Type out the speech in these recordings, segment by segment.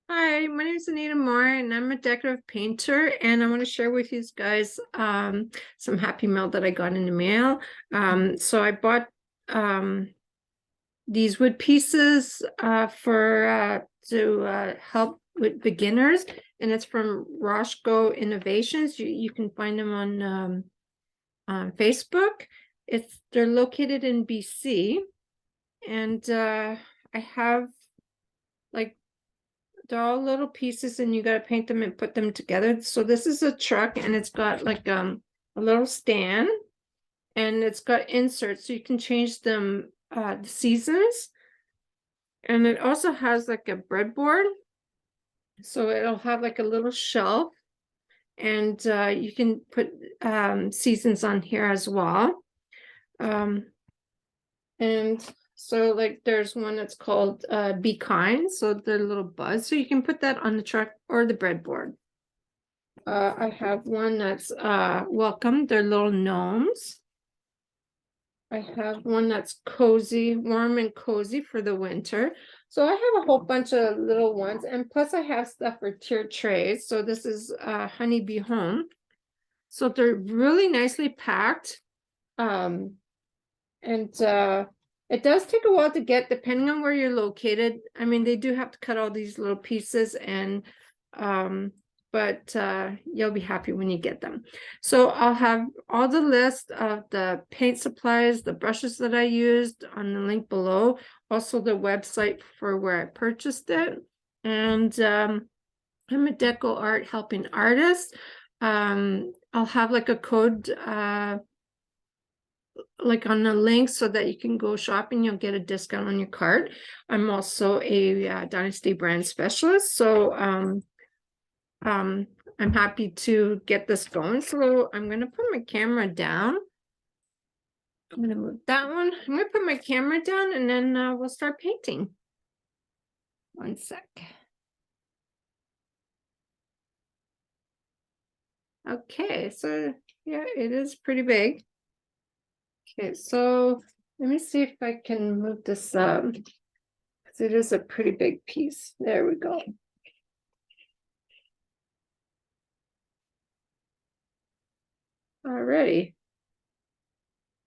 Hi, my name is Anita Moore and I'm a decorative painter, and I want to share with you guys some happy mail that I got in the mail. So I bought these wood pieces to help with beginners, and it's from Roscoe Innovations. You can find them on Facebook. They're located in BC, and I have like they're all little pieces and you got to paint them and put them together. So this is a truck and it's got like a little stand and it's got inserts so you can change them the seasons. And it also has like a breadboard. So it'll have like a little shelf and you can put seasons on here as well. And so like there's one that's called Be Kind. So they're little buds. So you can put that on the truck or the breadboard. I have one that's Welcome. They're little gnomes. I have one that's cozy, warm and cozy for the winter. So I have a whole bunch of little ones, and plus I have stuff for tiered trays. So this is Honeybee Home. So they're really nicely packed. And it does take a while to get, depending on where you're located. I mean, they do have to cut all these little pieces, and but you'll be happy when you get them. So I'll have all the list of the paint supplies, the brushes that I used on the link below, also the website for where I purchased it. And I'm a deco art helping artist. I'll have like a code like on the link so that you can go shopping. You'll get a discount on your cart. I'm also a Dynasty brand specialist, so I'm happy to get this going. So I'm gonna put my camera down. I'm gonna move that one. I'm gonna put my camera down and then we'll start painting. One sec. Okay, so yeah, it is pretty big. Okay, so let me see if I can move this up, because it is a pretty big piece. There we go. Alrighty.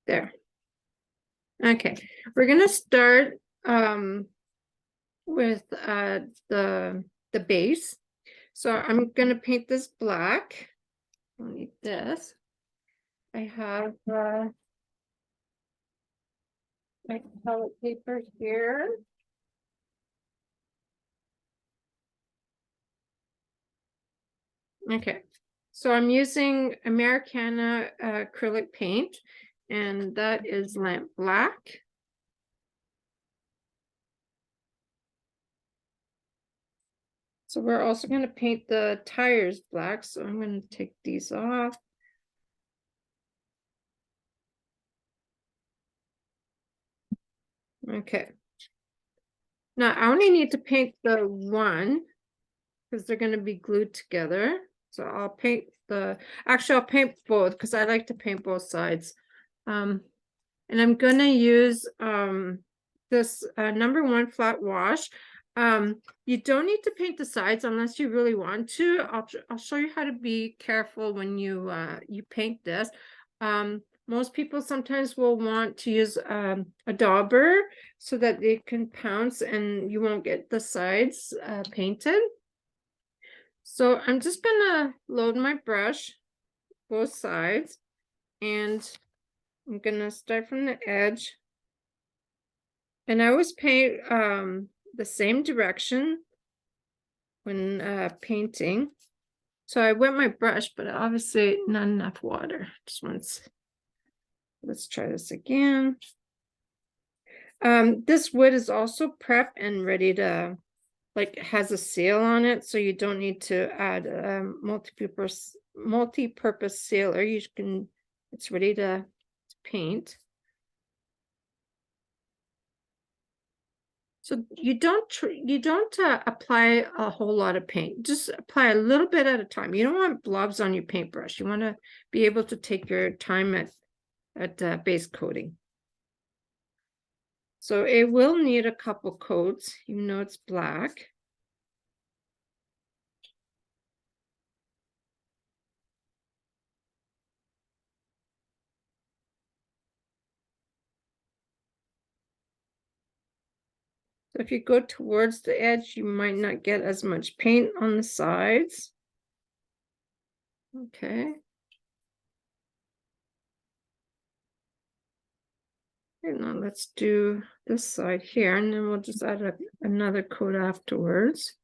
There. Okay, we're gonna start with the base. So I'm gonna paint this black. I'll need this. I have my palette paper here. Okay, so I'm using Americana acrylic paint, and that is lamp black. So we're also going to paint the tires black. So I'm going to take these off. Okay. Now I only need to paint the one because they're going to be glued together. So I'll paint actually I'll paint both because I like to paint both sides. And I'm going to use this #1 flat wash. You don't need to paint the sides unless you really want to. I'll show you how to be careful when you paint this. Most people sometimes will want to use a dauber so that they can pounce and you won't get the sides painted. So I'm just gonna load my brush both sides, and I'm gonna start from the edge. And I always paint the same direction when painting. So I wet my brush, but obviously not enough water. Just once. Let's try this again. This wood is also prepped and ready to, like, has a seal on it, so you don't need to add a multi-purpose sealer. It's ready to paint. So you don't apply a whole lot of paint. Just apply a little bit at a time. You don't want blobs on your paintbrush. You want to be able to take your time at base coating. So it will need a couple coats, even though it's black. So if you go towards the edge, you might not get as much paint on the sides. Okay. And now let's do this side here, and then we'll just add another coat afterwards.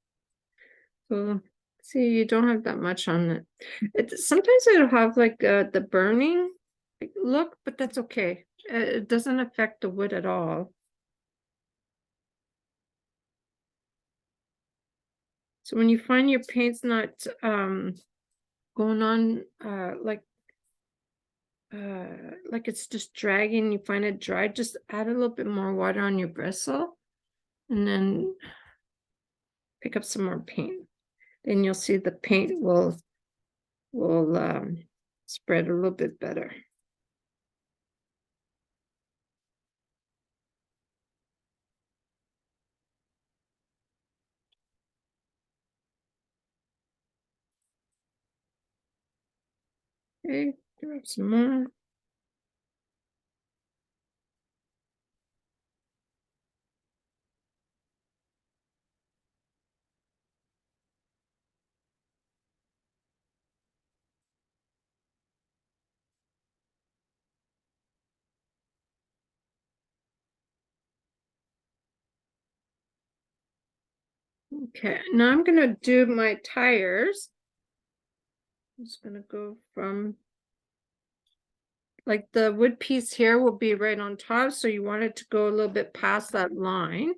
So see, you don't have that much on it. Sometimes it'll have like the burning look, but that's okay. It doesn't affect the wood at all. So when you find your paint's not going on like it's just dragging, you find it dry, just add a little bit more water on your bristle and then pick up some more paint. Then you'll see the paint will spread a little bit better. Okay, grab some more. Okay, now I'm gonna do my tires. I'm just gonna go from like the wood piece here will be right on top, so you want it to go a little bit past that line.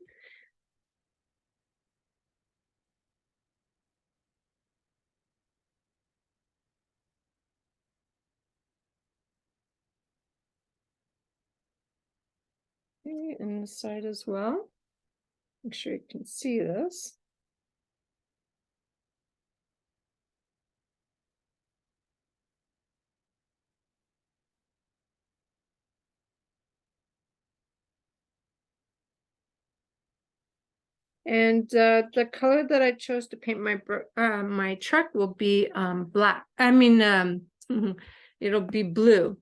Okay, and the side as well. Make sure you can see this. And the color that I chose to paint my truck will be black. I mean, it'll be blue.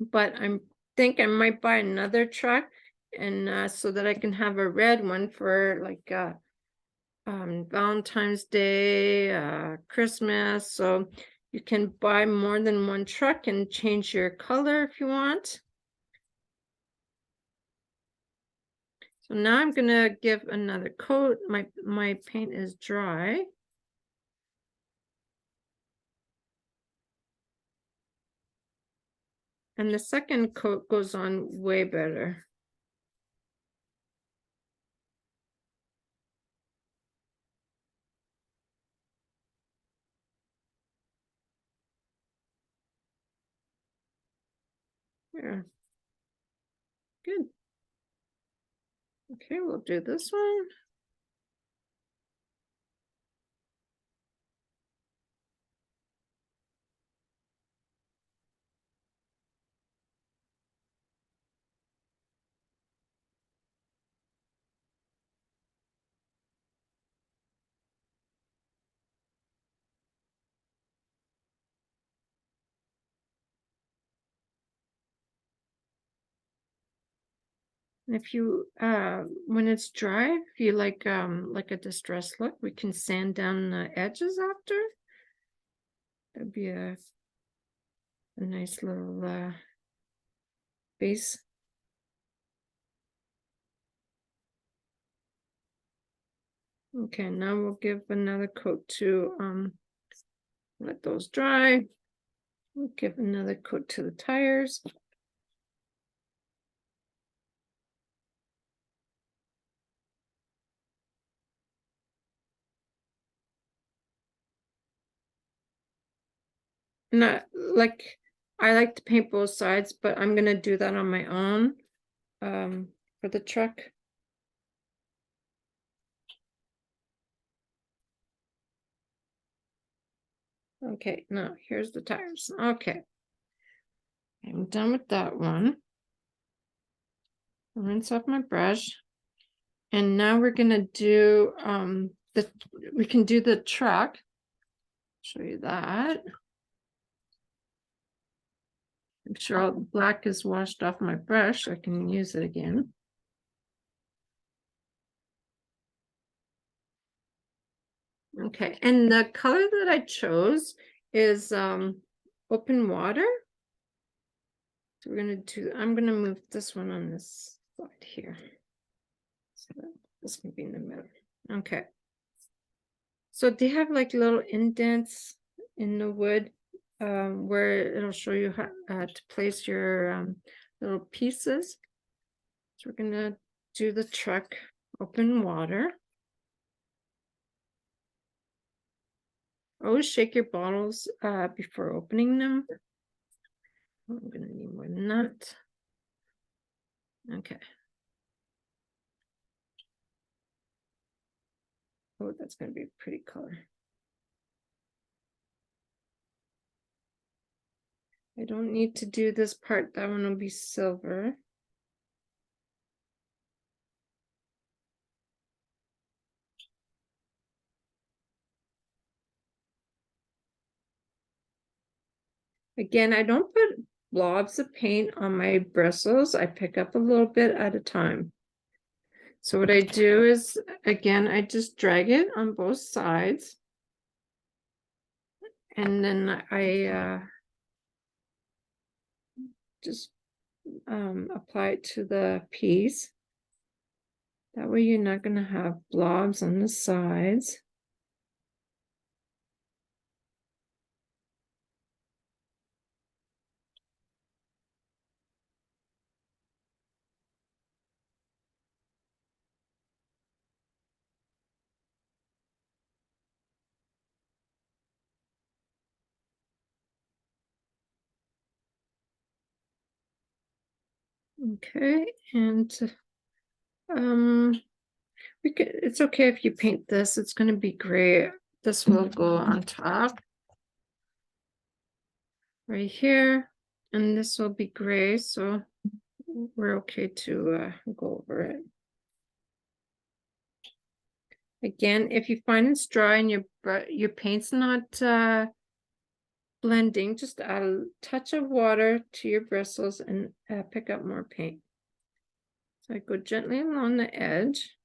But I think I might buy another truck, and so that I can have a red one for like Valentine's Day, Christmas. So you can buy more than one truck and change your color if you want. So now I'm gonna give another coat. My paint is dry. And the second coat goes on way better. Yeah. Good. Okay, we'll do this one. If you when it's dry, if you like a distressed look, we can sand down the edges after. That'd be a nice little base. Okay, now we'll give another coat to let those dry. We'll give another coat to the tires. Not like I like to paint both sides, but I'm gonna do that on my own for the truck. Okay, now here's the tires. Okay, I'm done with that one. Rinse off my brush, and now we're gonna do we can do the truck. Show you that. Make sure all the black is washed off my brush so I can use it again. Okay, and the color that I chose is open water. So I'm gonna move this one on this side here. So this can be in the middle. Okay. So they have like little indents in the wood where it'll show you how to place your little pieces. So we're gonna do the truck open water. Always shake your bottles before opening them. I'm gonna need more than that. Okay. Oh, that's gonna be a pretty color. I don't need to do this part. That one will be silver. Again, I don't put blobs of paint on my bristles. I pick up a little bit at a time. So what I do is, again, I just drag it on both sides. And then I just apply it to the piece. That way you're not going to have blobs on the sides. Okay, and it's okay if you paint this. It's going to be gray. This will go on top right here, and this will be gray, so we're okay to go over it. Again, if you find it's dry and your paint's not blending, just add a touch of water to your bristles and pick up more paint. So I go gently along the edge.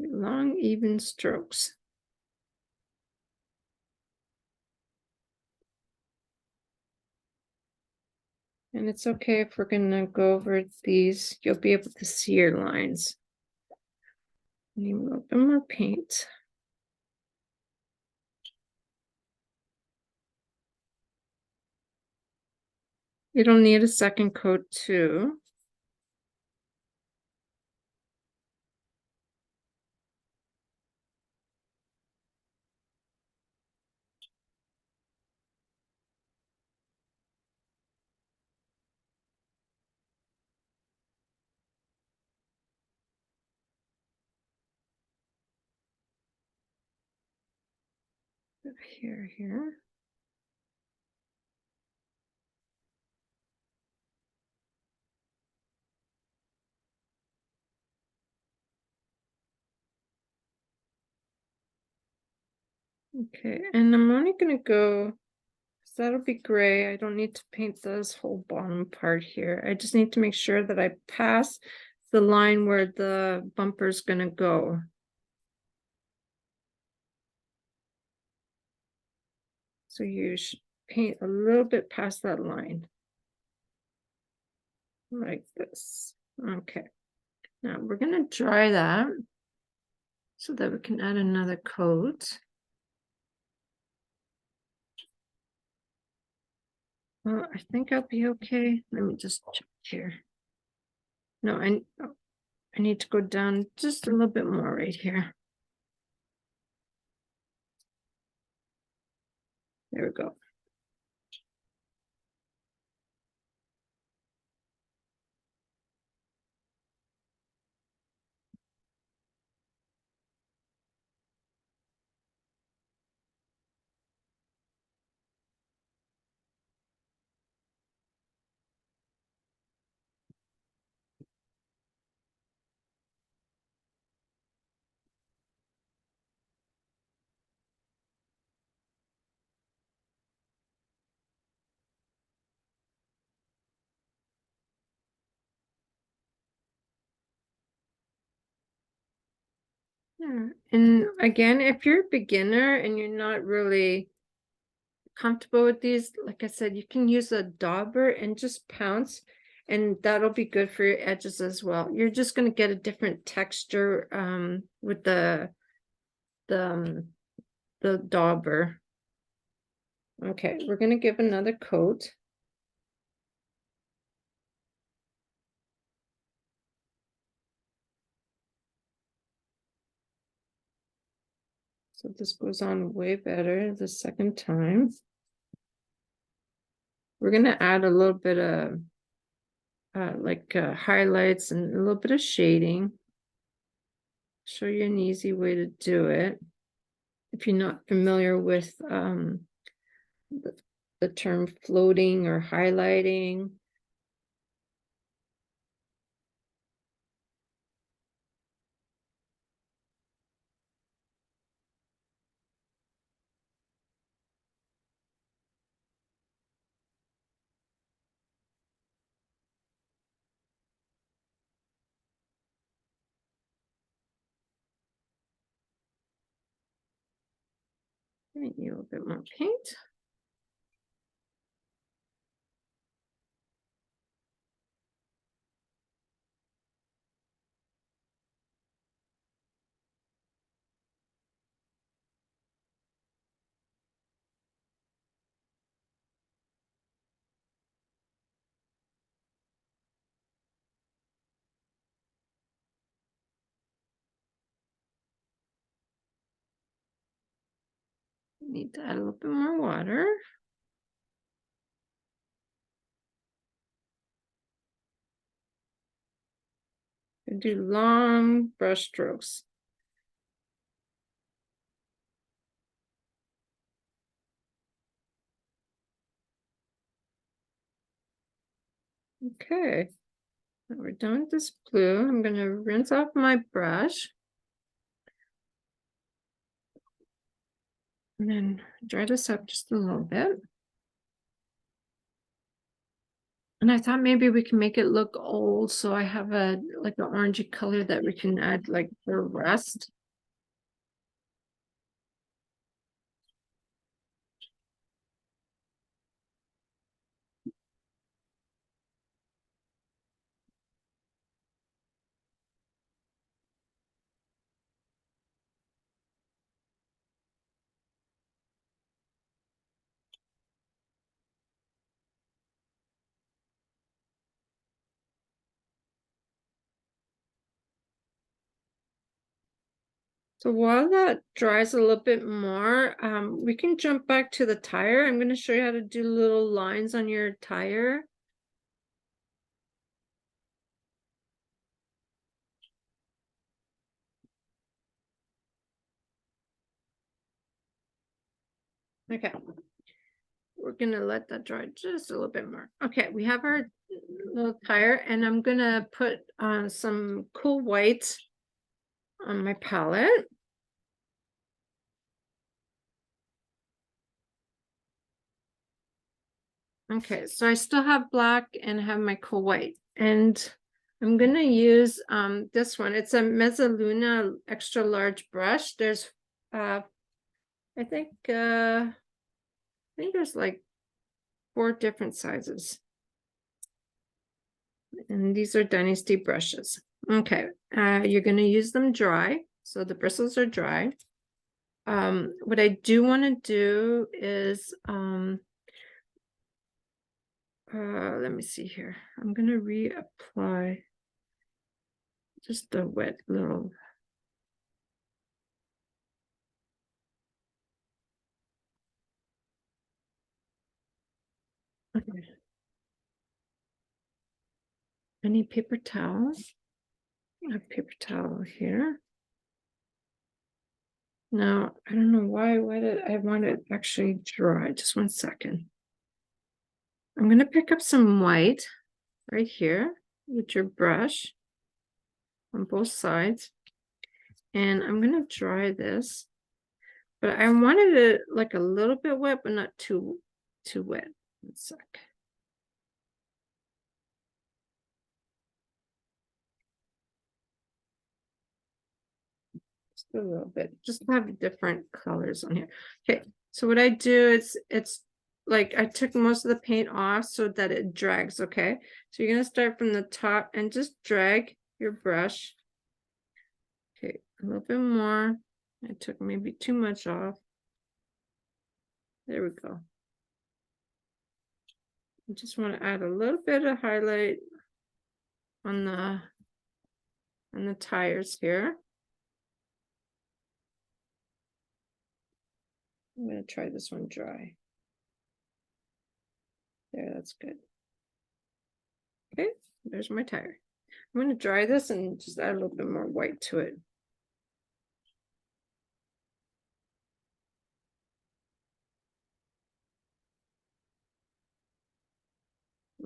Do long, even strokes. And it's okay if we're gonna go over these, you'll be able to see your lines. Need a little bit more paint. You don't need a second coat too. Here. Okay, and I'm only gonna go, so that'll be gray. I don't need to paint this whole bottom part here. I just need to make sure that I pass the line where the bumper's gonna go. So you should paint a little bit past that line. Like this. Okay. Now we're gonna dry that so that we can add another coat. Well, I think I'll be okay. Let me just check here. No, I need to go down just a little bit more right here. There we go. Yeah, and again, if you're a beginner and you're not really comfortable with these, like I said, you can use a dauber and just pounce, and that'll be good for your edges as well. You're just going to get a different texture with the the dauber. Okay, we're going to give another coat. So this goes on way better the second time. We're going to add a little bit of highlights and a little bit of shading. Show you an easy way to do it. If you're not familiar with the term floating or highlighting. I need a little bit more paint. Need to add a little bit more water. And do long brush strokes. Okay, now we're done with this blue. I'm going to rinse off my brush. And then dry this up just a little bit. And I thought maybe we can make it look old. So I have a like an orangey color that we can add like the rest. So while that dries a little bit more, we can jump back to the tire. I'm going to show you how to do little lines on your tire. Okay. We're going to let that dry just a little bit more. Okay, we have our little tire, and I'm going to put some cool white on my palette. Okay, so I still have black and have my cool white, and I'm gonna use this one. It's a Mezzaluna extra large brush. There's I think there's like 4 different sizes, and these are Dynasty brushes. Okay, you're gonna use them dry, so the bristles are dry. What I do want to do is let me see here. I'm gonna reapply just a wet little. Okay. I need paper towels. I have paper towel here. Now, I don't know why did I want it actually dry? Just one second. I'm going to pick up some white right here with your brush on both sides. And I'm going to dry this. But I wanted it like a little bit wet, but not too wet. One sec. a little bit, just have different colors on here. Okay, so what I do is it's like I took most of the paint off so that it drags. Okay, so you're gonna start from the top and just drag your brush. Okay, a little bit more. I took maybe too much off. There we go. I just want to add a little bit of highlight on the tires here. I'm going to try this one dry. There, that's good. Okay, there's my tire. I'm going to dry this and just add a little bit more white to it.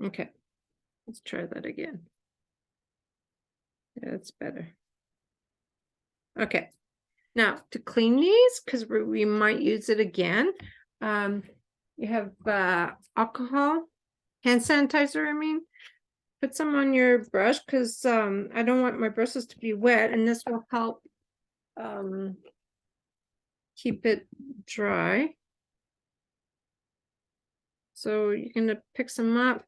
Okay, let's try that again. Yeah, that's better. Okay, now to clean these, because we might use it again, you have alcohol, hand sanitizer, I mean. Put some on your brush because I don't want my brushes to be wet, and this will help keep it dry. So you're gonna pick some up,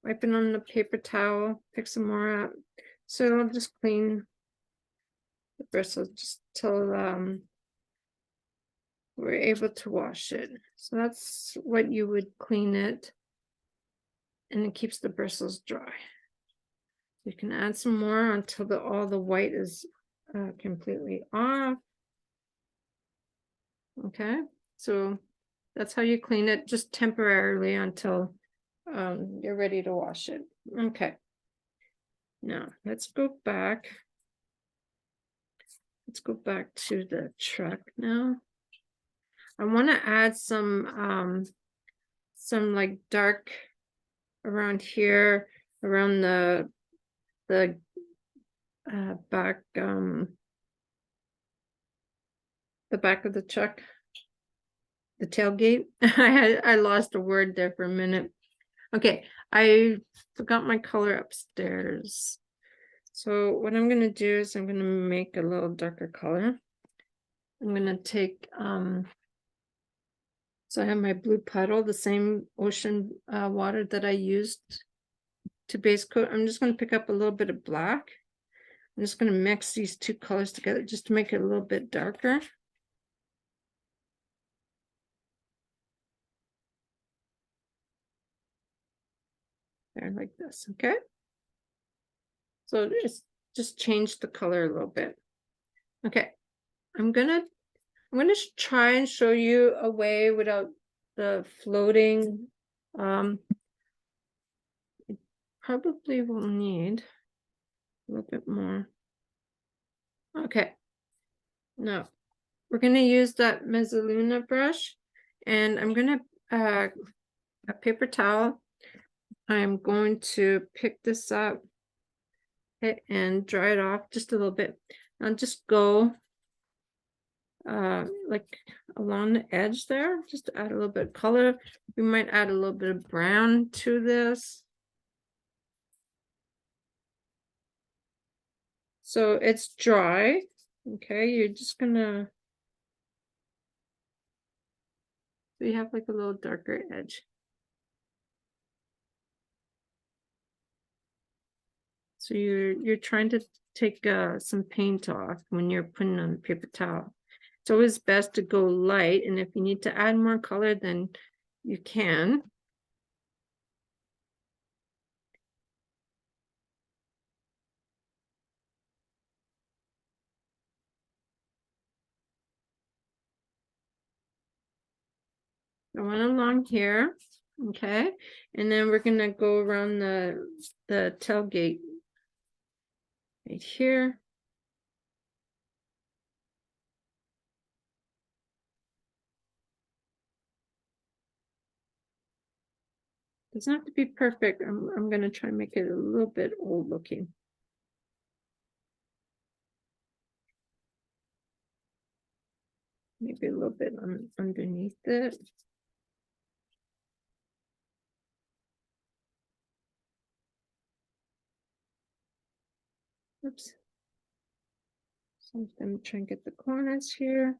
wipe it on the paper towel, pick some more up. So I'll just clean the bristles just till we're able to wash it. So that's what you would clean it, and it keeps the bristles dry. You can add some more until all the white is completely off. Okay, so that's how you clean it, just temporarily until you're ready to wash it. Okay, now let's go back. Let's go back to the truck now. I want to add some like dark around here, around the back the back of the truck, the tailgate. I lost a word there for a minute. Okay, I forgot my color upstairs. So what I'm gonna do is I'm gonna make a little darker color. I'm gonna take so I have my blue puddle, the same ocean water that I used to base coat. I'm just gonna pick up a little bit of black. I'm just gonna mix these two colors together just to make it a little bit darker. There, like this, okay? So it's just change the color a little bit. Okay, I'm gonna try and show you a way without the floating. Probably will need a little bit more. Okay, now we're gonna use that Mezzaluna brush, and I'm gonna a paper towel. I'm going to pick this up and dry it off just a little bit. I'll just go like along the edge there, just to add a little bit of color. We might add a little bit of brown to this. So it's dry. Okay, you're just gonna, so you have like a little darker edge. So you're trying to take some paint off when you're putting on a paper towel. It's always best to go light, and if you need to add more color, then you can. I went along here, okay, and then we're gonna go around the tailgate right here. Doesn't have to be perfect. I'm gonna try and make it a little bit old looking. Maybe a little bit underneath it. Oops. So I'm gonna try and get the corners here.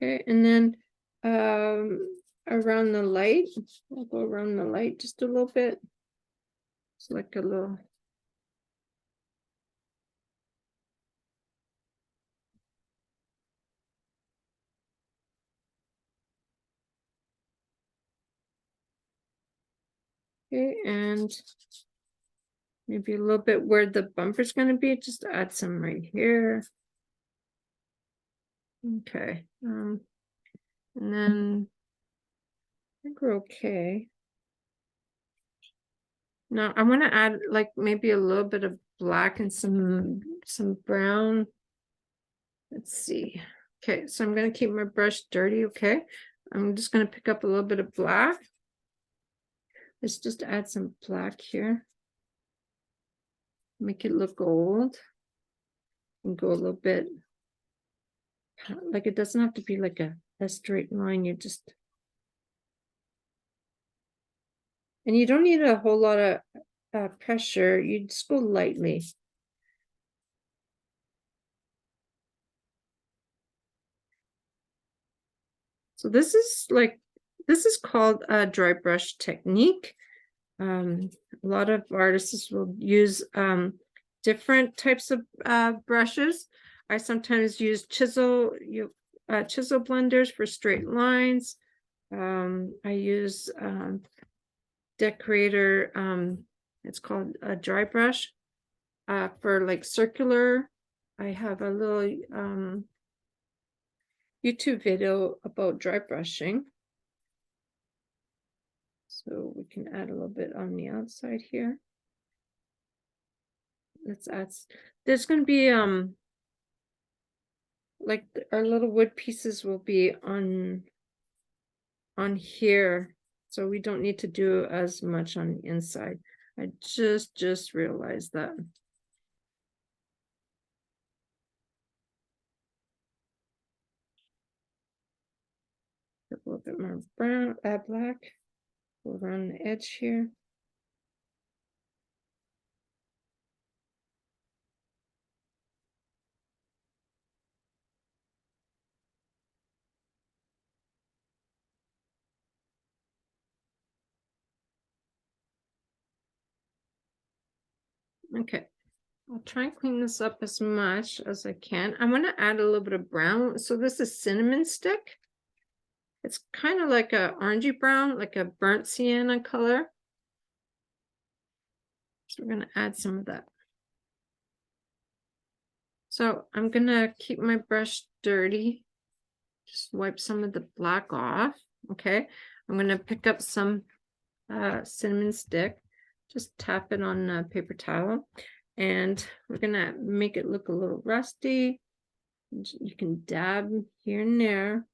Okay, and then around the light, I'll go around the light just a little bit. It's like a little. Okay, and maybe a little bit where the bumper's going to be, just add some right here. Okay, and then I think we're okay. Now I want to add like maybe a little bit of black and some brown. Let's see. Okay, so I'm going to keep my brush dirty. Okay, I'm just going to pick up a little bit of black. Let's just add some black here. Make it look gold. And go a little bit. Like it doesn't have to be like a straight line. You just. And you don't need a whole lot of pressure. You just go lightly. So this is called a dry brush technique. A lot of artists will use different types of brushes. I sometimes use chisel blenders for straight lines. I use decorator, it's called a dry brush for like circular. I have a little YouTube video about dry brushing. So we can add a little bit on the outside here. Let's add, there's going to be like our little wood pieces will be on here, so we don't need to do as much on the inside. I just realized that. A little bit more brown, black, go around the edge here. Okay, I'll try and clean this up as much as I can. I'm going to add a little bit of brown. So this is cinnamon stick. It's kind of like a orangey brown, like a burnt sienna color. So we're going to add some of that. So I'm going to keep my brush dirty. Just wipe some of the black off. Okay, I'm going to pick up some cinnamon stick. Just tap it on a paper towel. And we're going to make it look a little rusty. You can dab here and there.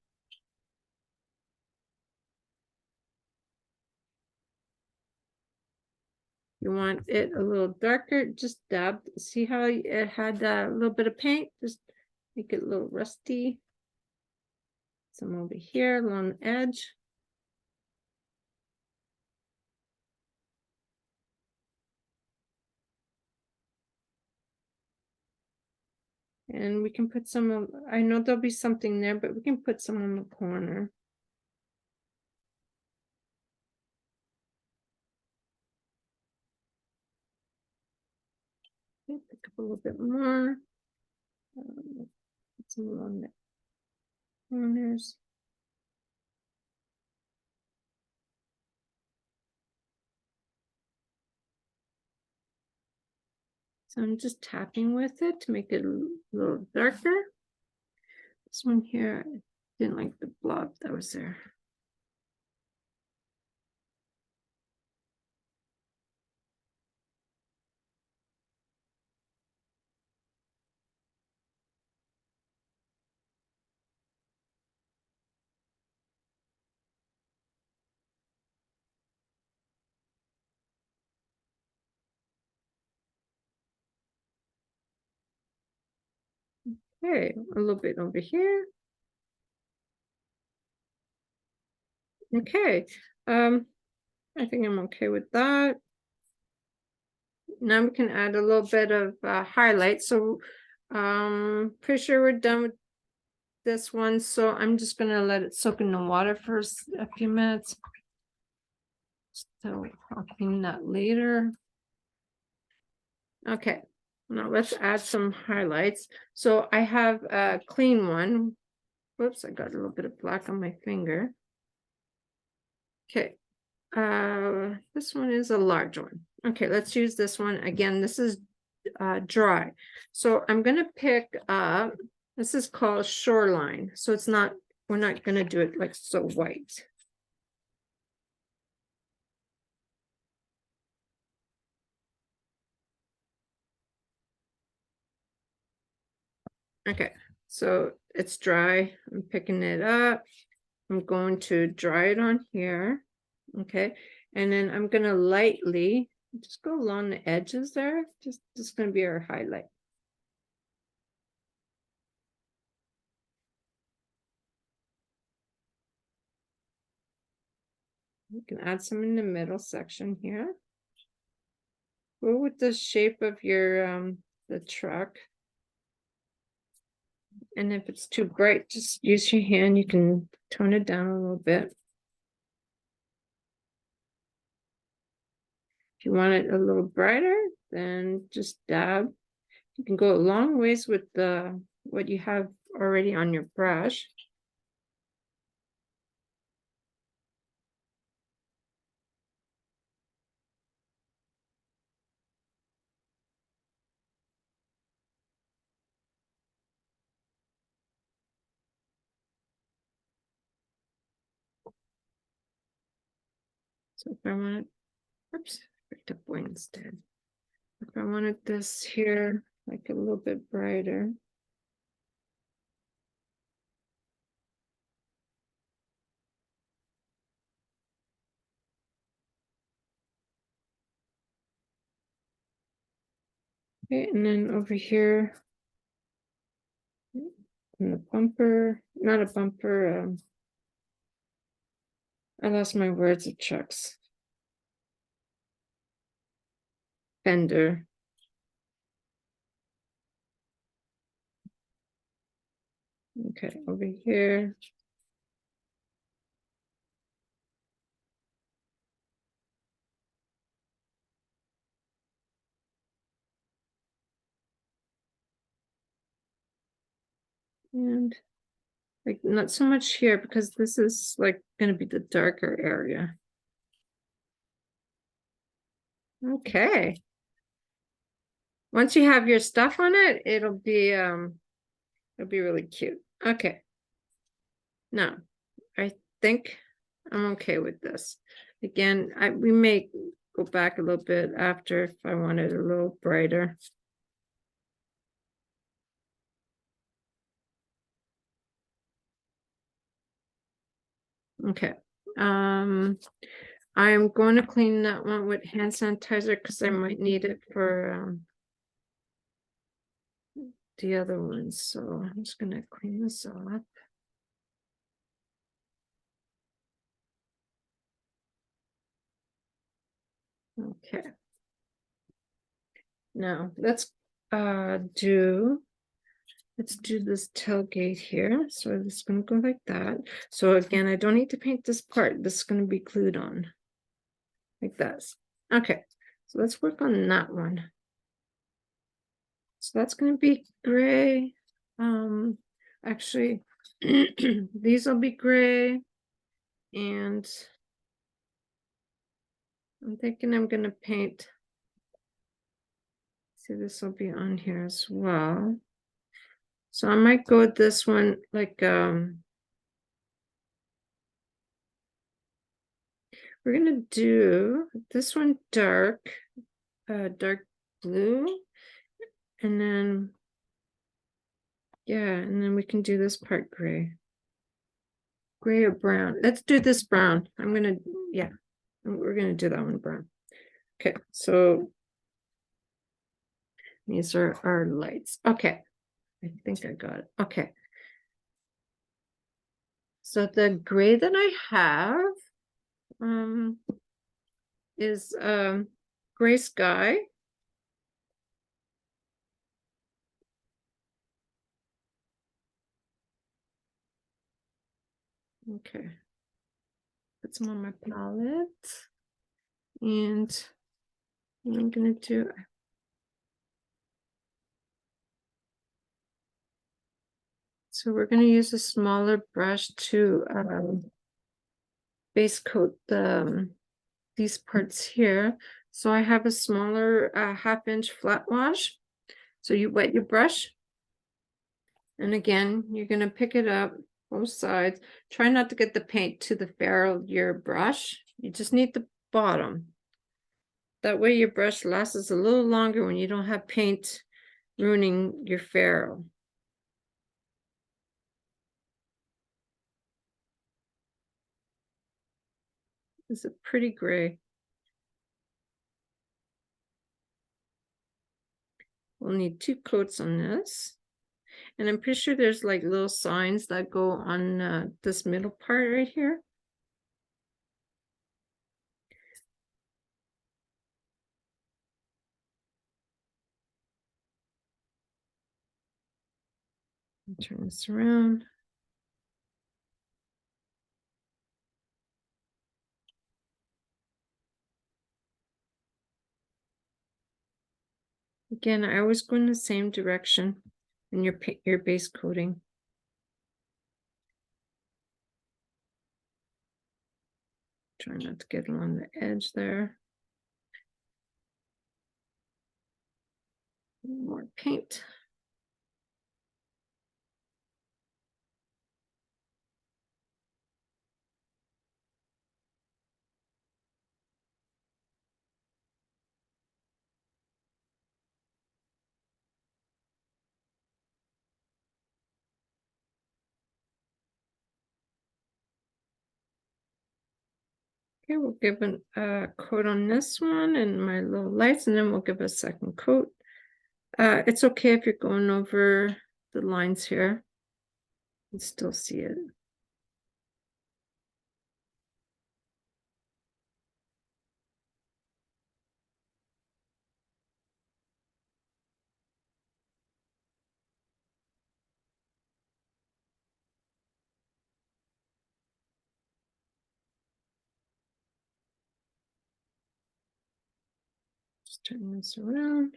You want it a little darker, just dab. See how it had a little bit of paint? Just make it a little rusty. Some over here along the edge. And we can put some, I know there'll be something there, but we can put some on the corner. Okay, pick up a little bit more. Put some along the corners. So I'm just tapping with it to make it a little darker. This one here, I didn't like the blob that was there. Okay, a little bit over here. Okay, I think I'm okay with that. Now we can add a little bit of highlight. So pretty sure we're done with this one. So I'm just gonna let it soak in the water for a few minutes. So I'll clean that later. Okay, now let's add some highlights. So I have a clean one. Whoops, I got a little bit of black on my finger. Okay, this one is a large one. Okay, let's use this one again. This is dry. So I'm gonna pick up, this is called Shoreline. So it's not, we're not gonna do it like so white. Okay, so it's dry. I'm picking it up. I'm going to dry it on here. Okay, and then I'm gonna lightly just go along the edges there. Just gonna be our highlight. You can add some in the middle section here. Go with the shape of your the truck. And if it's too bright, just use your hand. You can tone it down a little bit. If you want it a little brighter, then just dab. You can go a long ways with the what you have already on your brush. So if I wanted, oops, I picked up white instead. If I wanted this here, like a little bit brighter. Okay, and then over here, in the bumper, not a bumper, I lost my words of trucks. Fender. Okay, over here. And like not so much here because this is like going to be the darker area. Okay. Once you have your stuff on it, it'll be really cute. Okay. Now, I think I'm okay with this. Again, we may go back a little bit after if I want it a little brighter. Okay. I'm going to clean that one with hand sanitizer because I might need it for the other ones. So I'm just gonna clean this off. Okay. Now let's do this tailgate here. So this is gonna go like that. So again, I don't need to paint this part. This is gonna be glued on like this. Okay, so let's work on that one. So that's gonna be gray. Actually, these will be gray, and I'm thinking I'm gonna paint. See, this will be on here as well. So I might go with this one, like we're gonna do this one dark blue, and then yeah, and then we can do this part gray or brown. Let's do this brown. Yeah, we're gonna do that one brown. Okay, so these are our lights. Okay, I think I got it. Okay, so the gray that I have, is Gray Sky. Okay. Put some on my palette. And what I'm gonna do. So we're gonna use a smaller brush to base coat these parts here. So I have a smaller 1/2-inch flat wash. So you wet your brush. And again, you're gonna pick it up both sides. Try not to get the paint to the ferrule of your brush. You just need the bottom. That way your brush lasts a little longer when you don't have paint ruining your ferrule. It's a pretty gray. We'll need 2 coats on this. And I'm pretty sure there's like little signs that go on this middle part right here. Turn this around. Again, I always go in the same direction in your base coating. Try not to get along the edge there. More paint. Okay, we'll give a coat on this one and my little lights, and then we'll give a second coat. It's okay if you're going over the lines here. You can still see it. Just turn this around.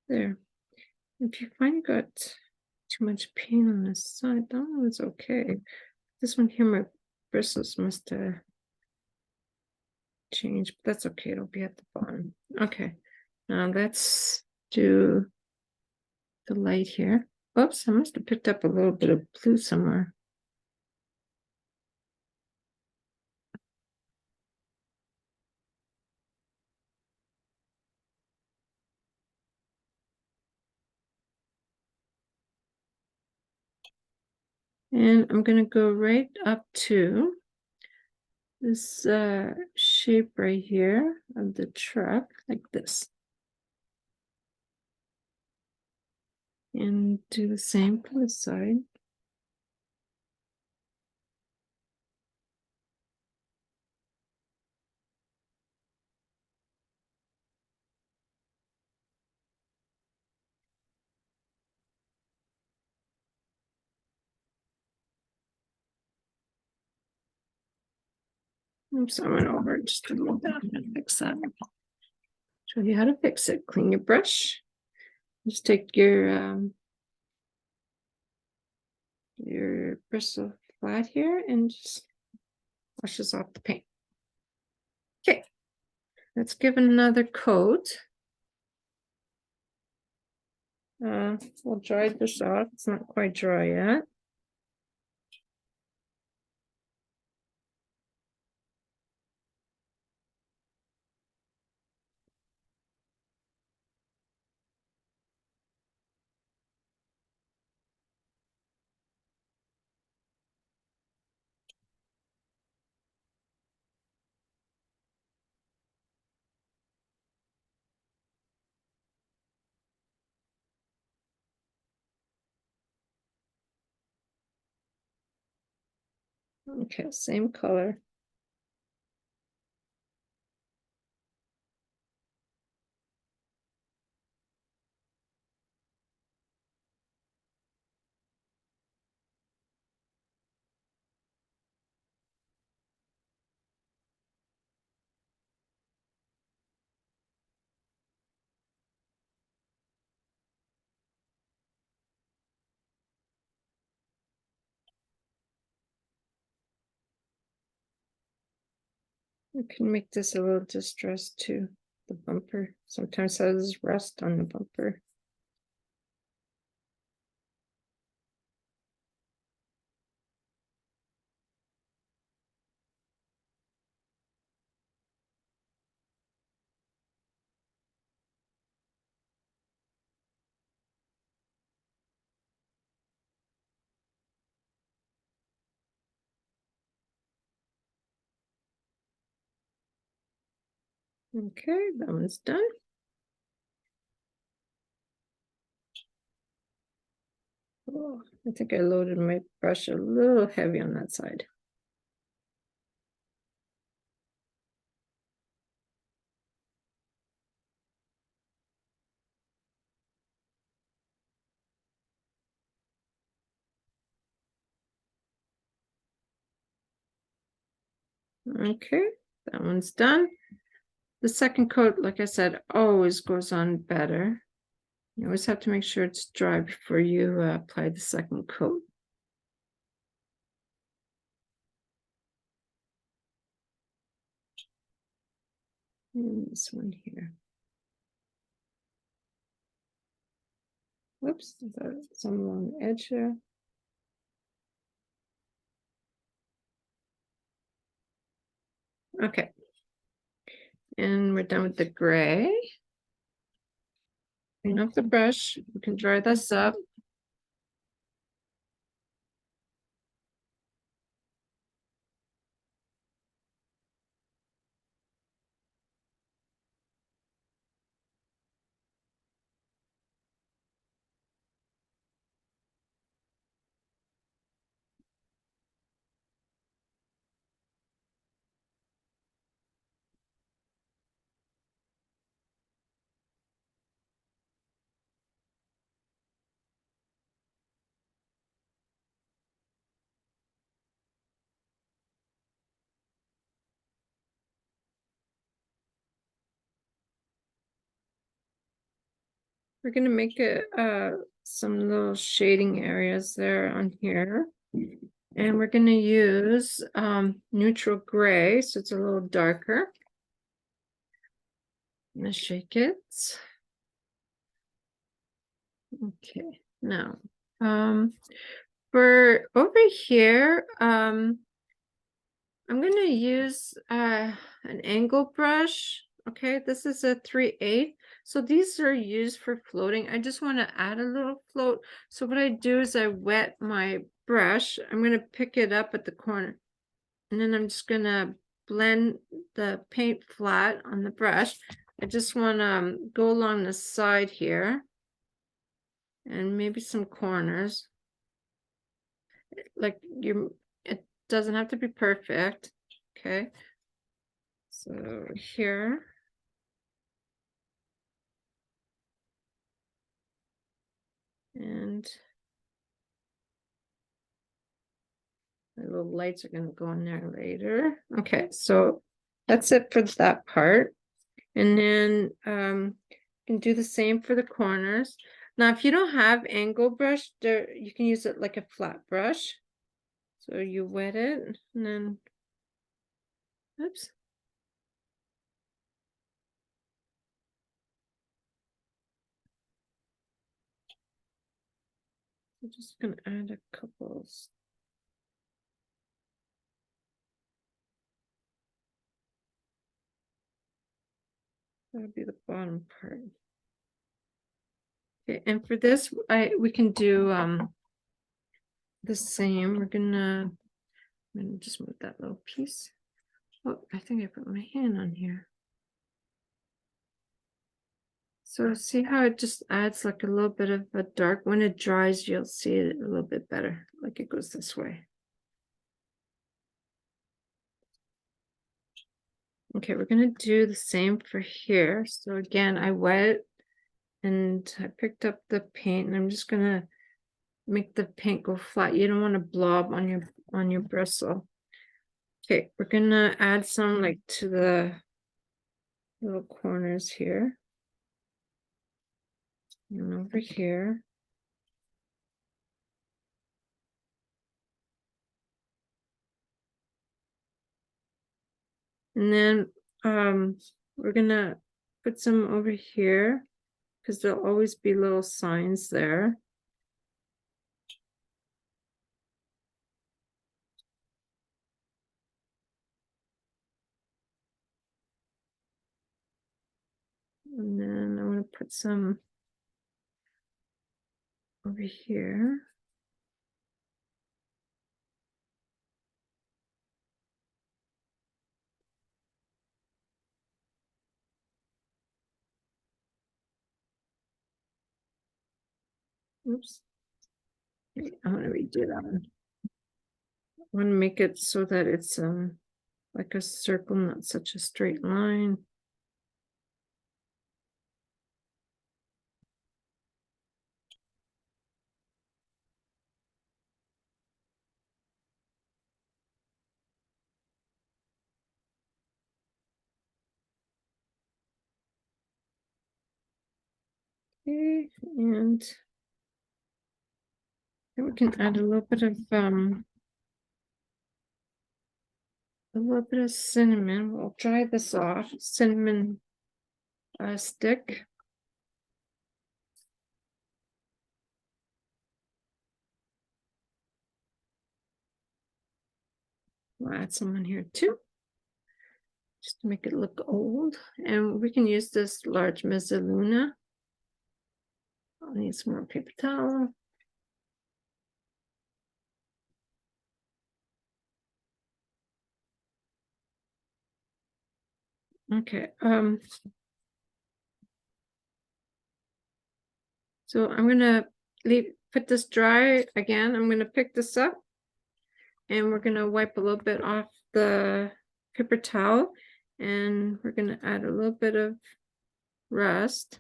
There. If you find you got too much paint on this side, that one's okay. This one here, my bristles must have changed, but that's okay. It'll be at the bottom. Okay. Now let's do the light here. Oops, I must have picked up a little bit of blue somewhere. And I'm going to go right up to this shape right here of the truck, like this. And do the same for this side. Oops, I went over just a little bit. I'm going to fix that. Show you how to fix it. Clean your brush. Just take your bristle flat here and just washes off the paint. Okay, let's give it another coat. We'll dry this off. It's not quite dry yet. Okay, same color. You can make this a little distressed too, the bumper. Sometimes has rust on the bumper. Okay, that one's done. Oh, I think I loaded my brush a little heavy on that side. Okay, that one's done. The second coat, like I said, always goes on better. You always have to make sure it's dry before you apply the second coat. And this one here. Whoops, some along the edge there. Okay. And we're done with the gray. Clean up the brush. You can dry this up. We're gonna make it some little shading areas there on here. And we're gonna use neutral gray, so it's a little darker. I'm gonna shake it. Okay, now for over here, I'm gonna use an angle brush. Okay, this is a 3/8. So these are used for floating. I just want to add a little float. So what I do is I wet my brush. I'm gonna pick it up at the corner, and then I'm just gonna blend the paint flat on the brush. I just want to go along the side here and maybe some corners. Like it doesn't have to be perfect. Okay. So here. And the little lights are going to go in there later. Okay, so that's it for that part. And then you can do the same for the corners. Now, if you don't have angle brush, there you can use it like a flat brush. So you wet it and then, oops. I'm just gonna add a couple. That'll be the bottom part. Okay, and for this, we can do the same. I'm gonna just move that little piece. Oh, I think I put my hand on here. So see how it just adds like a little bit of a dark. When it dries, you'll see it a little bit better, like it goes this way. Okay, we're gonna do the same for here. So again, I wet and I picked up the paint and I'm just gonna make the paint go flat. You don't want to blob on your bristle. Okay, we're gonna add some like to the little corners here and over here. And then we're gonna put some over here because there'll always be little signs there. And then I'm gonna put some over here. Oops. Okay, I want to redo that one. I want to make it so that it's like a circle, not such a straight line. Okay, and then we can add a little bit of cinnamon. We'll dry this off. Cinnamon stick. We'll add some in here too, just to make it look old. And we can use this large Mezzaluna. I'll need some more paper towel. Okay, so I'm gonna put this dry again. I'm gonna pick this up and we're gonna wipe a little bit off the paper towel and we're gonna add a little bit of rust.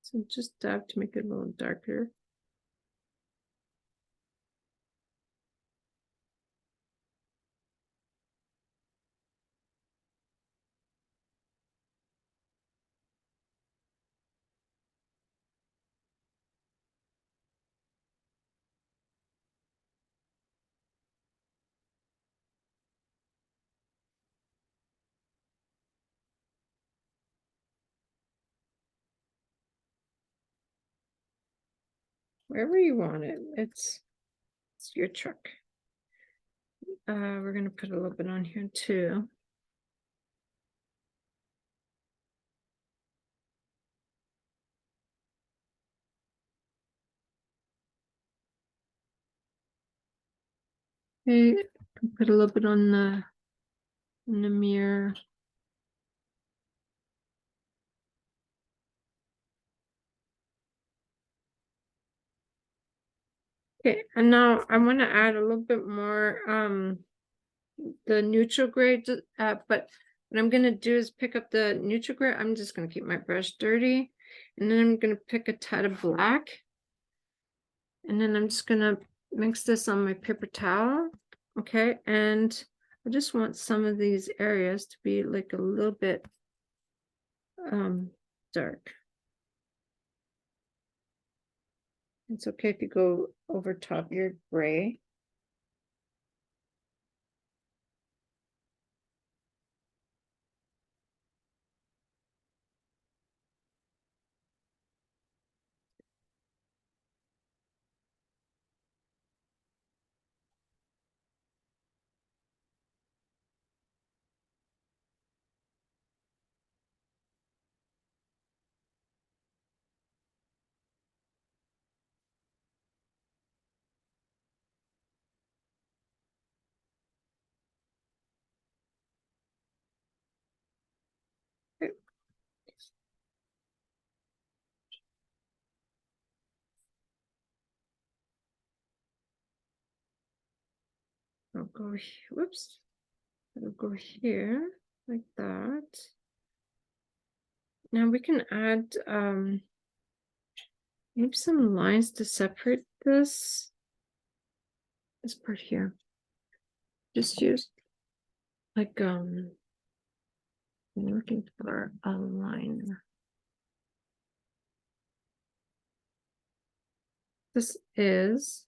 So just dab to make it a little darker. Wherever you want it, it's your truck. We're gonna put a little bit on here too. Okay, put a little bit on the mirror. Okay, and now I want to add a little bit more the neutral gray, but what I'm gonna do is pick up the neutral gray. I'm just gonna keep my brush dirty, and then I'm gonna pick a tad of black, and then I'm just gonna mix this on my paper towel. Okay, and I just want some of these areas to be like a little bit dark. It's okay if you go over top your gray. go, whoops, it'll go here like that. Now we can add maybe some lines to separate this part here. Just use like I'm looking for a line. This is,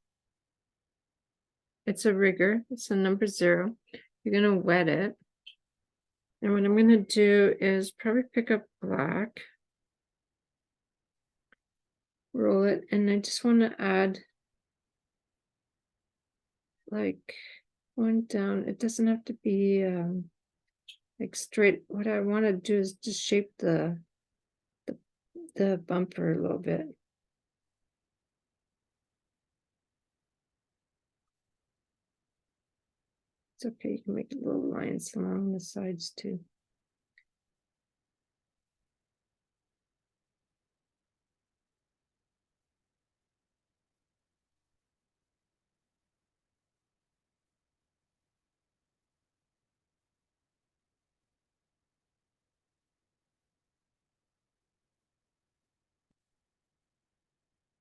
it's a rigger, it's a number 0. You're gonna wet it. And what I'm gonna do is probably pick up black, roll it, and I just want to add like one down. It doesn't have to be like straight. What I want to do is just shape the bumper a little bit. It's okay, you can make little lines along the sides too.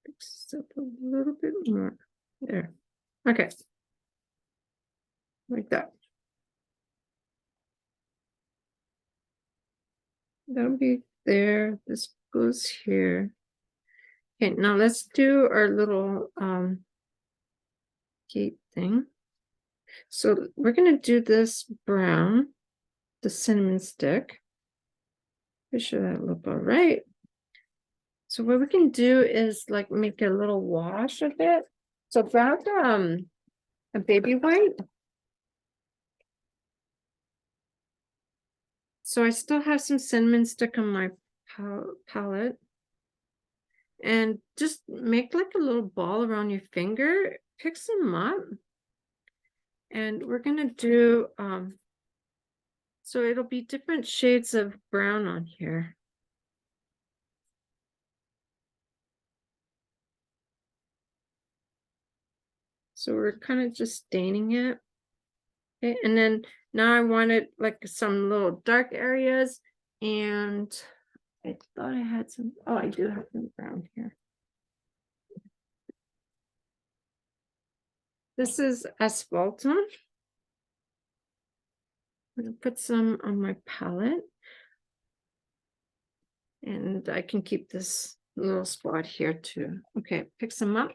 Fix this up a little bit more. There. Okay. Like that. That'll be there. This goes here. Okay, now let's do our little gate thing. So we're gonna do this brown, the cinnamon stick. Pretty sure that'll look all right. So what we can do is like make a little wash of it. So grab a baby white. So I still have some cinnamon stick on my palette. And just make like a little ball around your finger, pick some up. And we're gonna do so it'll be different shades of brown on here. So we're kind of just staining it. Okay, and then now I wanted like some little dark areas, and I thought I had some, oh, I do have some brown here. This is Asphaltum. I'm gonna put some on my palette. And I can keep this little spot here too. Okay, pick some up.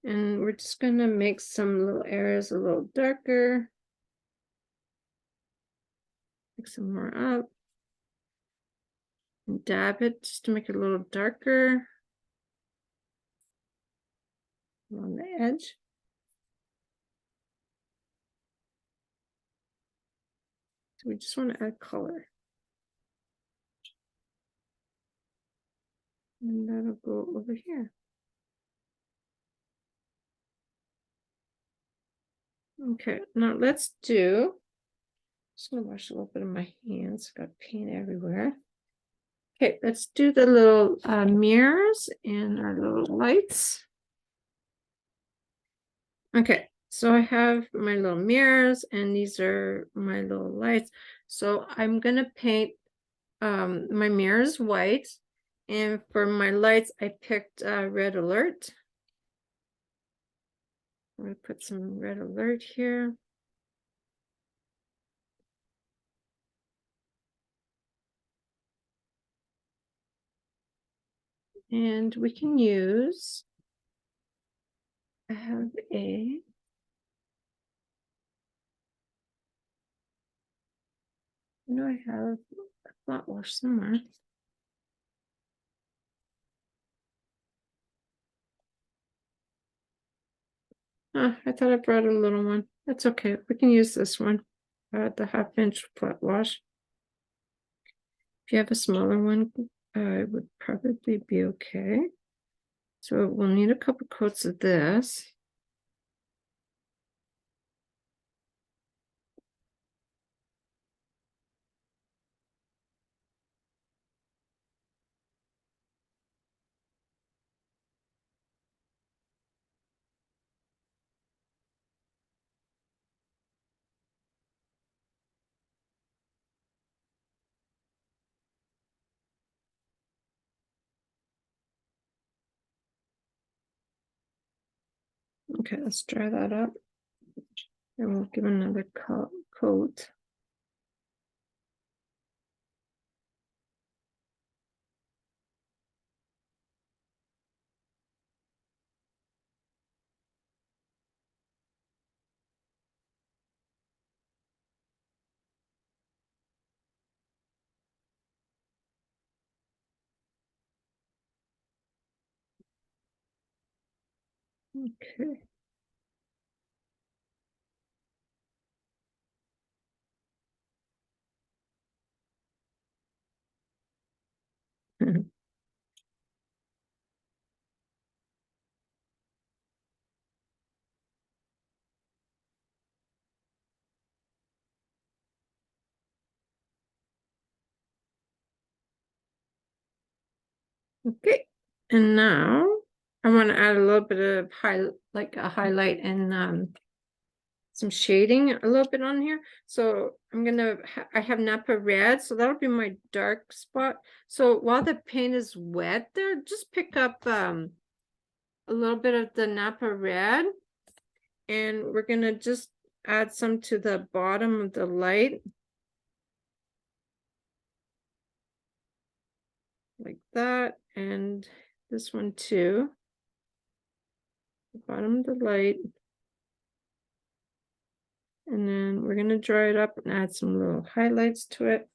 And we're just gonna make some little areas a little darker. Pick some more up. And dab it just to make it a little darker along the edge. So we just want to add color. And that'll go over here. Okay, now let's do, just gonna wash a little bit of my hands, got paint everywhere. Okay, let's do the little mirrors and our little lights. Okay, so I have my little mirrors and these are my little lights. So I'm gonna paint my mirrors white, and for my lights I picked red alert. I'm gonna put some red alert here. And we can use, I have a, I know I have a flat wash somewhere. I thought I brought a little one. That's okay. We can use this one, the 1/2-inch flat wash. If you have a smaller one, it would probably be okay. So we'll need a couple coats of this. Okay, let's dry that up. And we'll give another coat. Okay. Okay, and now I want to add a little bit of a highlight and some shading a little bit on here. So I'm gonna I have Napa red, so that'll be my dark spot. So while the paint is wet there, just pick up a little bit of the Napa red, and we're gonna just add some to the bottom of the light. Like that, and this one too. The bottom of the light. And then we're gonna dry it up and add some little highlights to it.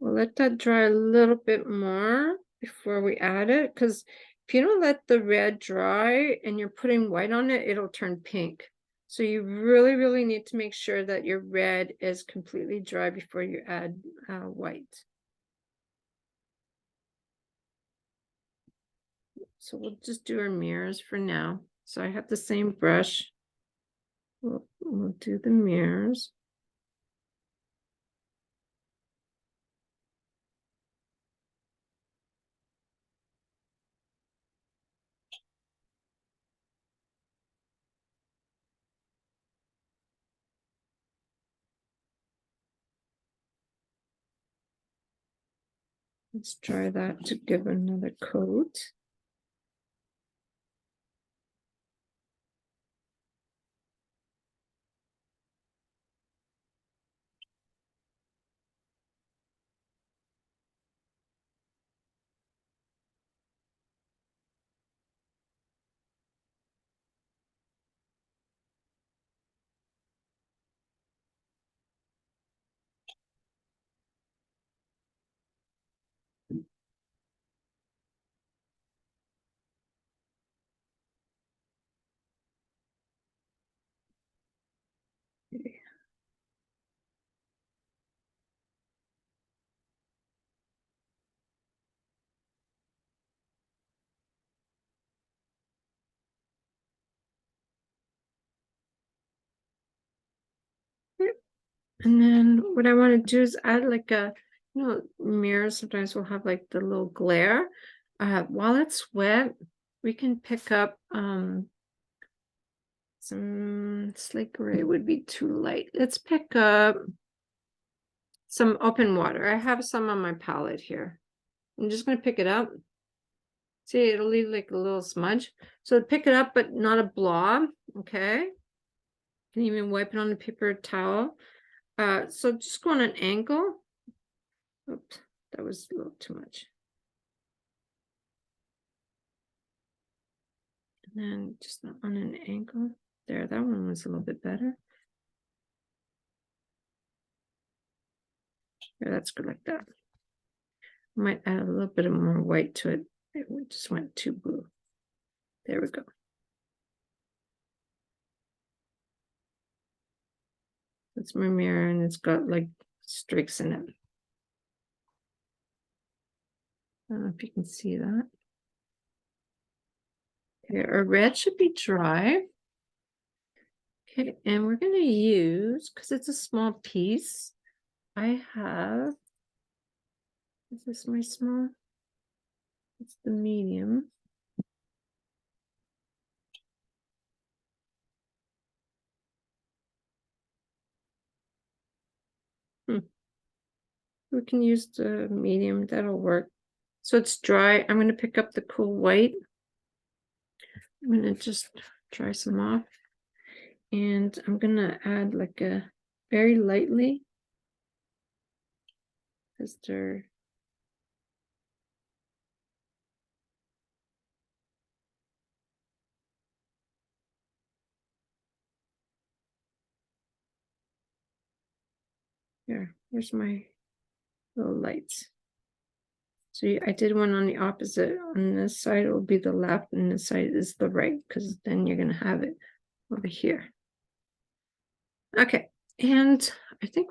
We'll let that dry a little bit more before we add it, because if you don't let the red dry and you're putting white on it, it'll turn pink. So you really, really need to make sure that your red is completely dry before you add white. So we'll just do our mirrors for now. So I have the same brush. We'll do the mirrors. Let's try that to give another coat. And then what I want to do is add like a, mirrors sometimes will have like the little glare. While it's wet, we can pick up some slate gray would be too light. Let's pick up some open water. I have some on my palette here. I'm just going to pick it up. See, it'll leave like a little smudge. So pick it up, but not a blob. Okay. You can even wipe it on a paper towel. So just go on an angle. Oops, that was a little too much. And then just on an angle. There, that one was a little bit better. Yeah, that's good like that. I might add a little bit of more white to it. It just went too blue. There we go. That's my mirror, and it's got like streaks in it. I don't know if you can see that. Okay, our red should be dry. Okay, and we're going to use, because it's a small piece, I have Is this my small? It's the medium. We can use the medium, that'll work. So it's dry. I'm going to pick up the cool white. I'm going to just dry some off. And I'm going to add like a very lightly. Because they're here. Here's my little lights. So I did one on the opposite. On this side, it will be the left, and this side is the right, because then you're going to have it over here. Okay, and I think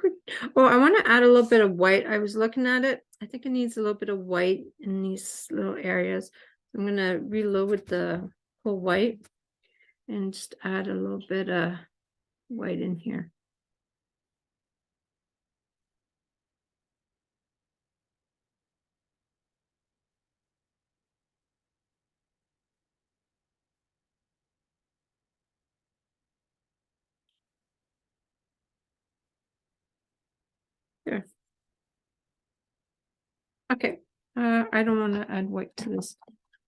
oh, I want to add a little bit of white. I was looking at it. I think it needs a little bit of white in these little areas. I'm going to reload with the whole white and just add a little bit of white in here. There. Okay, I don't want to add white to this.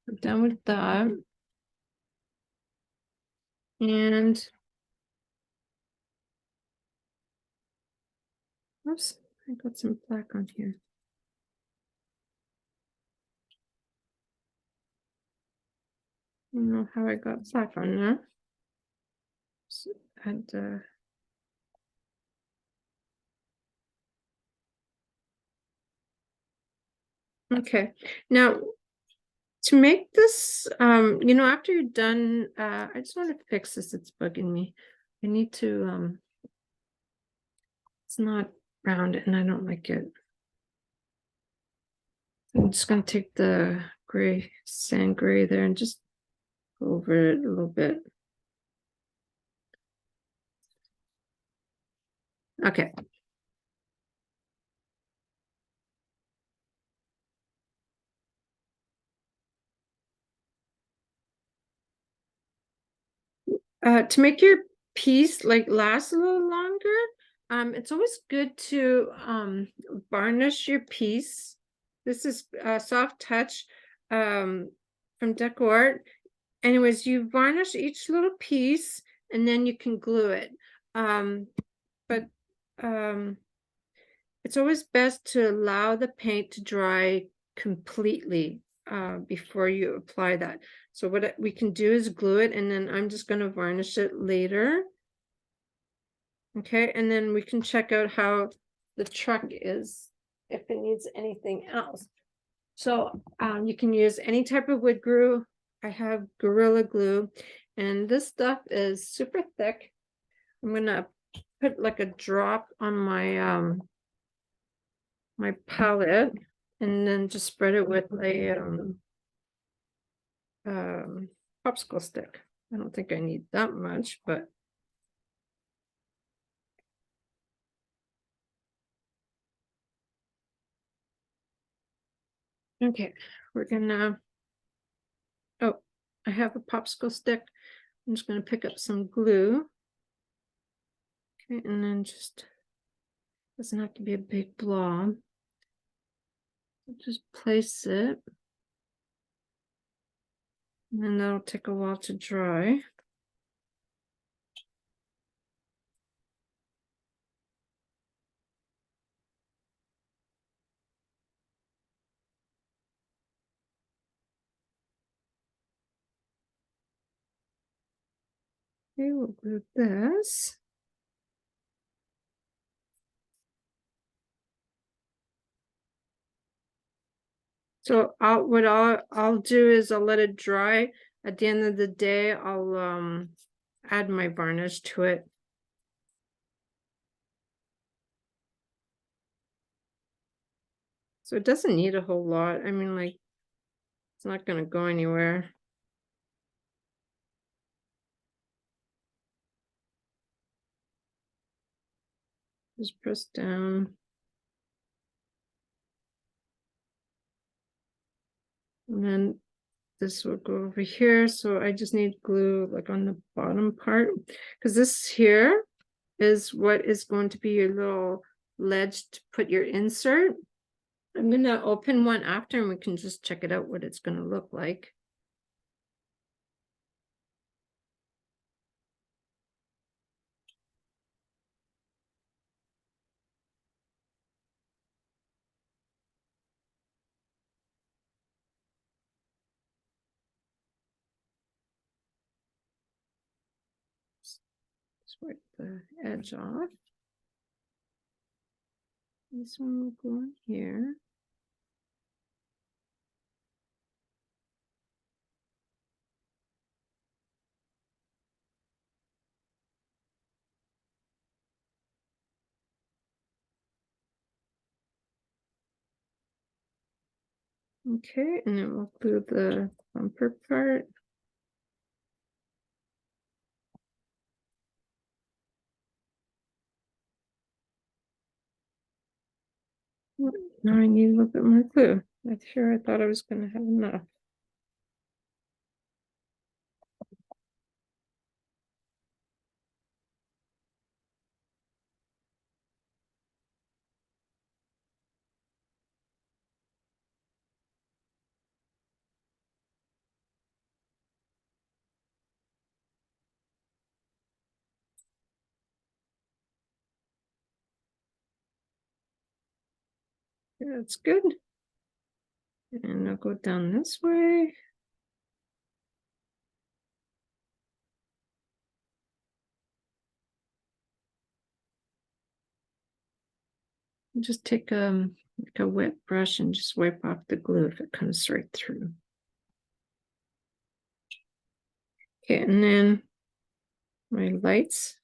I'm done with that. And oops, I got some black on here. I don't know how I got black on there. So add okay, now to make this, after you're done, I just want to fix this. It's bugging me. I need to, it's not round and I don't like it. I'm just going to take the gray, sand gray there and just go over it a little bit. Okay. To make your piece like last a little longer, it's always good to varnish your piece. This is a soft touch from Decor. Anyways, you varnish each little piece and then you can glue it. But it's always best to allow the paint to dry completely before you apply that. So what we can do is glue it, and then I'm just going to varnish it later. Okay, and then we can check out how the truck is, if it needs anything else. So you can use any type of wood glue. I have Gorilla Glue, and this stuff is super thick. I'm gonna put like a drop on my my palette, and then just spread it with a popsicle stick. I don't think I need that much, but okay, we're gonna, oh, I have a popsicle stick. I'm just gonna pick up some glue. Okay, and then just, doesn't have to be a big blob. Just place it. And then that'll take a while to dry. Okay, we'll glue this. So I'll do is I'll let it dry. At the end of the day, I'll add my varnish to it. So it doesn't need a whole lot. I mean, like, it's not gonna go anywhere. Just press down. And then this will go over here. So I just need glue like on the bottom part, because this here is what is going to be your little ledge to put your insert. I'm going to open one after and we can just check it out what it's going to look like. Wipe the edge off. This one will go in here. Okay, and then we'll glue the bumper part. Now I need a little bit more glue. Not sure, I thought I was going to have enough. Yeah, that's good. And I'll go down this way. Just take like a wet brush and just wipe off the glue if it comes right through. Okay, and then my lights.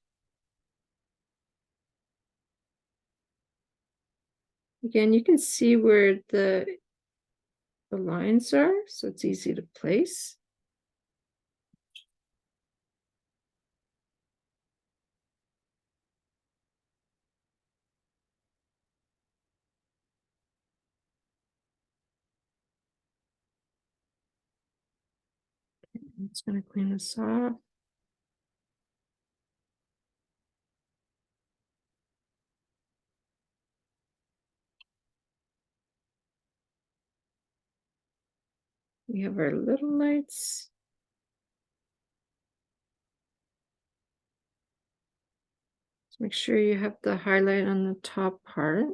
Again, you can see where the lines are, so it's easy to place. It's going to clean this off. We have our little lights. Just make sure you have the highlight on the top part.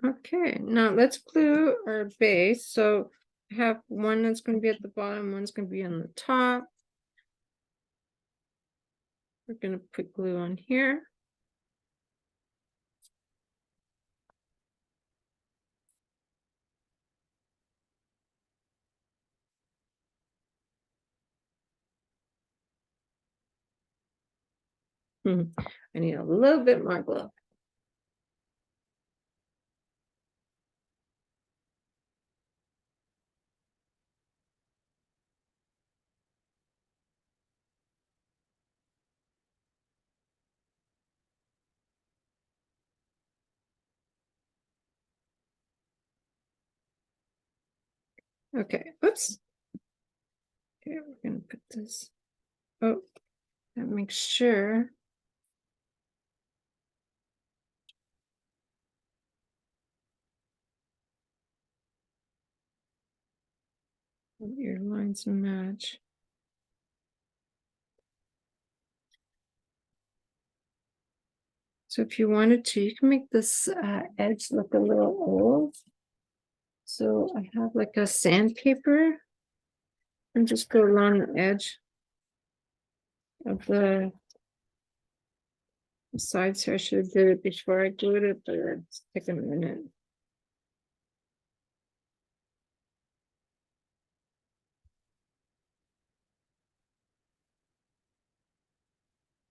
Okay, now let's glue our base. So I have one that's going to be at the bottom, one's going to be on the top. We're going to put glue on here. I need a little bit more glue. Okay, oops. Okay, we're going to put this. Oh, that makes sure. Your lines match. So if you wanted to, you can make this edge look a little old. So I have like a sandpaper and just go along the edge of the sides here. I should have did it before I glued it, but it's taking a minute.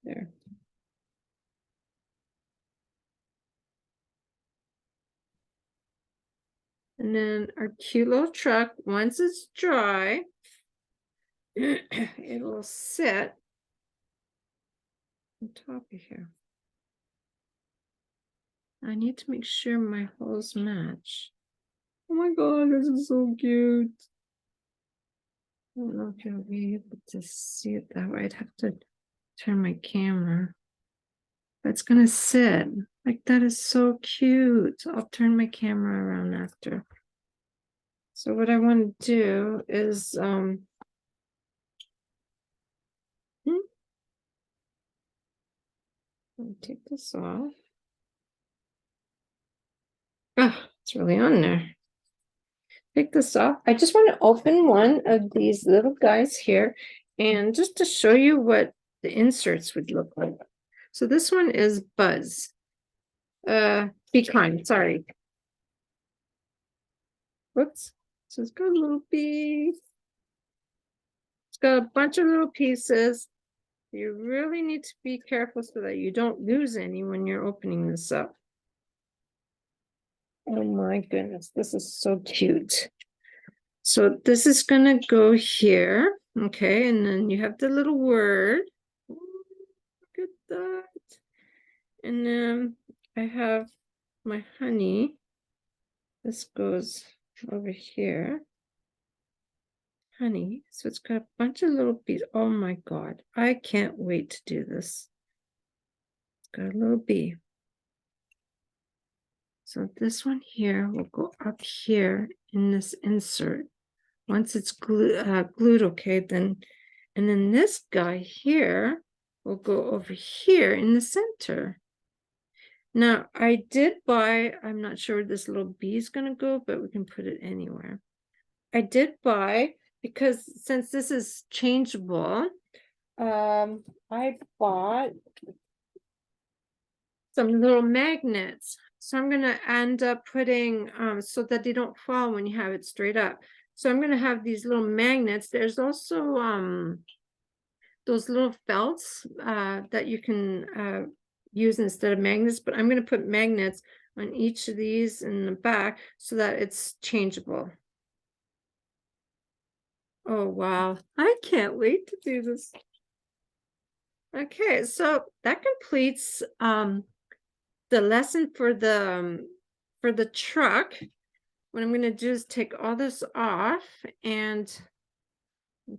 There. And then our cute little truck, once it's dry, it will sit on top of here. I need to make sure my holes match. Oh my god, this is so cute. I don't know if you'll be able to see it that way. I'd have to turn my camera. But it's gonna sit. Like, that is so cute. I'll turn my camera around after. So what I want to do is let me take this off. Oh, it's really on there. Take this off. I just want to open one of these little guys here, and just to show you what the inserts would look like. So this one is Buzz. Be kind, sorry. Whoops. So it's got a little piece. It's got a bunch of little pieces. You really need to be careful so that you don't lose any when you're opening this up. Oh my goodness, this is so cute. So this is gonna go here, okay, and then you have the little word. Oh, look at that. And then I have my honey. This goes over here. Honey. So it's got a bunch of little bees. Oh my god, I can't wait to do this. It's got a little bee. So this one here will go up here in this insert. Once it's glued, okay, then, and then this guy here will go over here in the center. Now, I did buy, I'm not sure where this little bee is going to go, but we can put it anywhere. I did buy, because since this is changeable, I bought some little magnets. So I'm going to end up putting, so that they don't fall when you have it straight up. So I'm going to have these little magnets. There's also those little felts that you can use instead of magnets, but I'm going to put magnets on each of these in the back so that it's changeable. Oh, wow. I can't wait to do this. Okay, so that completes the lesson for the truck. What I'm going to do is take all this off and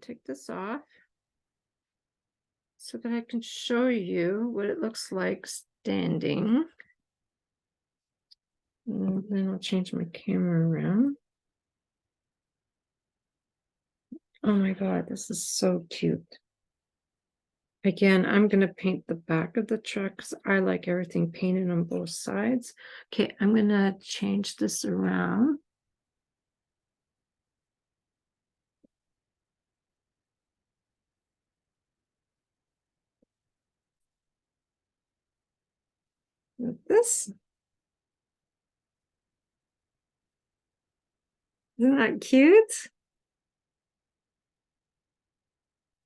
take this off so that I can show you what it looks like standing. And then I'll change my camera around. Oh my god, this is so cute. Again, I'm going to paint the back of the truck because I like everything painted on both sides. Okay, I'm going to change this around. With this. Isn't that cute?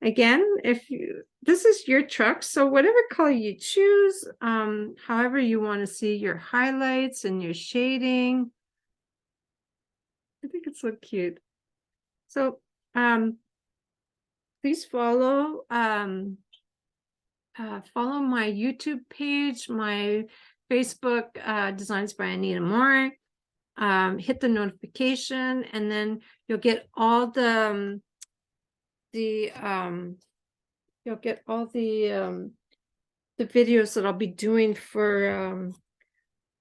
Again, if you, this is your truck, so whatever color you choose, however you want to see your highlights and your shading. I think it's so cute. So please follow follow my YouTube page, my Facebook, Designs by Anita Moore. Hit the notification, and then you'll get all the videos that I'll be doing for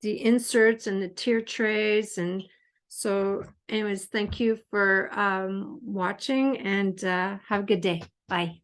the inserts and the tier trays. And so anyways, thank you for watching, and have a good day. Bye.